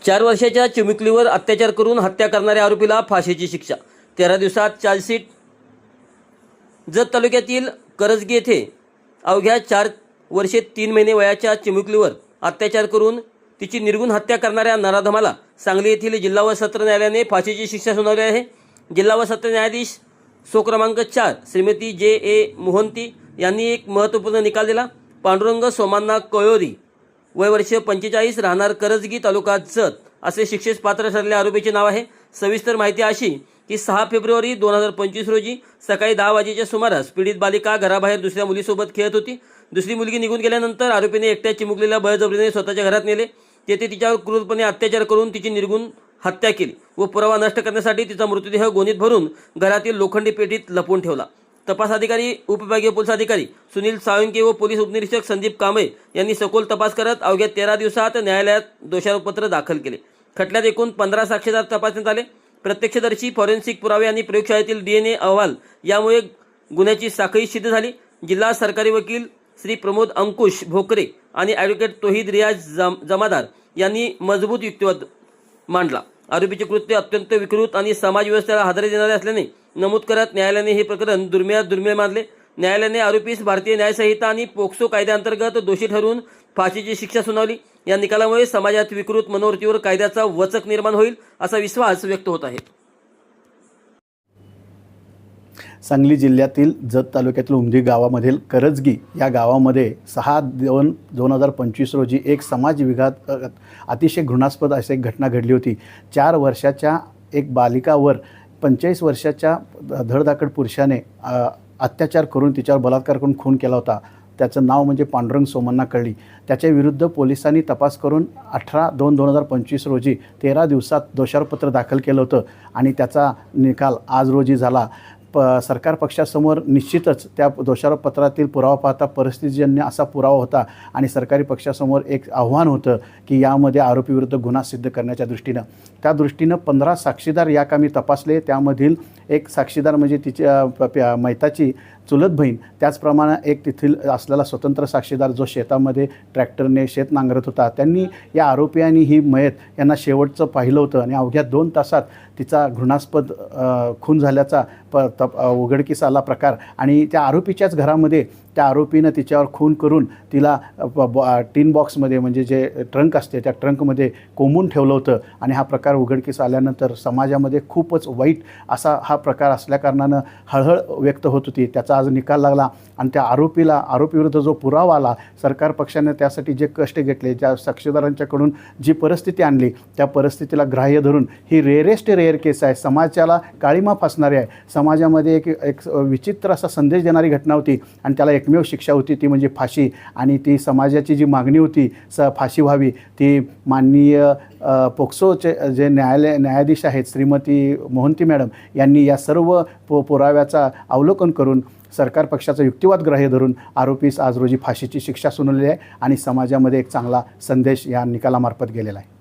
4 वर्षाच्या चिमुकलीवर अत्याचार करून हत्या करणाऱ्या आरोपीला फाशीची शिक्षा. 13 दिवसात चार्जशीट. जत तालुक्यातील करजगी येथे अवघ्या 4 वर्षे 3 महिने वयाच्या चिमुकलीवर अत्याचार करून तिची निर्गुण हत्या करणाऱ्या नराधमाला सांगली येथील जिल्हा व सत्र न्यायालयाने फाशीची शिक्षा सुनावली आहे. जिल्हा व सत्र न्यायाधीश सो क्रमांक 4 श्रीमती J.A. मोहंती यांनी एक महत्त्वपूर्ण निकाल दिला. पांडुरंग सोमांना कळोरी, वय वर्ष 45, राहणार करजगी, तालुका जत असे शिक्षेस पात्र ठरलेल्या आरोपीचे नाव आहे. सविस्तर माहिती अशी की 6 फेब्रुवारी 2025 रोजी सकाळी 10 वाजेच्या सुमारास पीडित बालिका घराबाहेर दुसऱ्या मुलीसोबत खेळत होती. दुसरी मुलगी निघून गेल्यानंतर आरोपीने एकट्या चिमुकलीला बळजबरीने स्वतःच्या घरात नेले. तेथे तिच्यावर क्रूरपणे अत्याचार करून तिची निर्गुण हत्या केली व पुरावा नष्ट करण्यासाठी तिचा मृतदेह गोणीत भरून घरातील लोखंडी पेटीत लपवून ठेवला. तपास अधिकारी, उपविभागीय पोलीस अधिकारी सुनील साळुंके व पोलीस उपनिरीक्षक संदीप कांबळे यांनी सखोल तपास करत अवघ्या 13 दिवसात न्यायालयात दोषारोपपत्र दाखल केले. खटल्यात एकूण 15 साक्षीदार तपासण्यात आले. प्रत्यक्षदर्शी, फॉरेन्सिक पुरावे आणि प्रयोगशाळेतील DNA अहवाल यामुळे गुन्ह्याची साखळी सिद्ध झाली. जिल्हा सरकारी वकील श्री प्रमोद अंकुश भोकरे आणि ॲडव्होकेट तोहीद रियाज जमादार यांनी मजबूत युक्तिवाद मांडला. आरोपीचे कृत्य अत्यंत विकृत आणि समाज व्यवस्थेला हादरे देणारे असल्याने नमूद करत न्यायालयाने हे प्रकरण दुर्मिळ मानले. न्यायालयाने आरोपीस भारतीय न्यायसंहिता आणि पोक्सो कायद्याअंतर्गत दोषी ठरवून फाशीची शिक्षा सुनावली. या निकालामुळे समाजात विकृत मनोवृत्तीवर कायद्याचा वचक निर्माण होईल असा विश्वास व्यक्त होत आहे. सांगली जिल्ह्यातील जत तालुक्यातील उमदी गावामधील करजगी या गावामध्ये 6/2/2025 रोजी एक समाज विघात अतिशय घृणास्पद अशी एक घटना घडली होती. 4 वर्षाच्या एक बालिकावर 45 वर्षाच्या धडधाकड पुरुषाने अत्याचार करून तिच्यावर बलात्कार करून खून केला होता. त्याचं नाव म्हणजे पांडुरंग सोमण्णा कळली. त्याच्या विरुद्ध पोलिसांनी तपास करून 18/2/2025 रोजी 13 दिवसात दोषारोपपत्र दाखल केलं होतं आणि त्याचा निकाल आज रोजी झाला. सरकार पक्षासमोर निश्चितच त्या दोषारोपपत्रातील पुरावा पाहता परिस्थितीजन्य असा पुरावा होता आणि सरकारी पक्षासमोर एक आव्हान होतं की यामध्ये आरोपीविरुद्ध गुन्हा सिद्ध करण्याच्या दृष्टीनं. त्या दृष्टीनं 15 साक्षीदार या कामी तपासले. त्यामधील एक साक्षीदार म्हणजे तिच्या मैताची चुलत बहीण, त्याचप्रमाणे एक तेथील असलेला स्वतंत्र साक्षीदार जो शेतामध्ये ट्रॅक्टरने शेत नांगरत होता. त्यांनी या आरोपी आणि ही मयत यांना शेवटचं पाहिलं होतं आणि अवघ्या 2 तासात तिचा घृणास्पद खून झाल्याचा उघडकीस आला प्रकार. आणि त्या आरोपीच्याच घरामध्ये त्या आरोपीनं तिच्यावर खून करून तिला टिन बॉक्समध्ये म्हणजे जे ट्रंक असते त्या ट्रंकमध्ये कोंबून ठेवलं होतं. आणि हा प्रकार उघडकीस आल्यानंतर समाजामध्ये खूपच वाईट असा हा प्रकार असल्याकारणानं हळहळ व्यक्त होत होती. त्याचा आज निकाल लागला आणि त्या आरोपीविरुद्ध जो पुरावा आला, सरकार पक्षाने त्यासाठी जे कष्ट घेतले, ज्या साक्षीदारांच्याकडून जी परिस्थिती आणली, त्या परिस्थितीला ग्राह्य धरून ही रेअरेस्ट रेअर केस आहे. समाजाला काळीमा फासणारी आहे. समाजामध्ये एक विचित्र असा संदेश देणारी घटना होती आणि त्याला एकमेव शिक्षा होती ती म्हणजे फाशी. आणि ती समाजाची जी मागणी होती फाशी व्हावी ती माननीय पोक्सोचे जे न्यायाधीश आहेत श्रीमती मोहंती मॅडम यांनी या सर्व पुराव्याचा अवलोकन करून सरकार पक्षाचा युक्तिवाद ग्राह्य धरून आरोपीस आज रोजी फाशीची शिक्षा सुनावली आहे आणि समाजामध्ये एक चांगला संदेश या निकालामार्फत गेलेला आहे.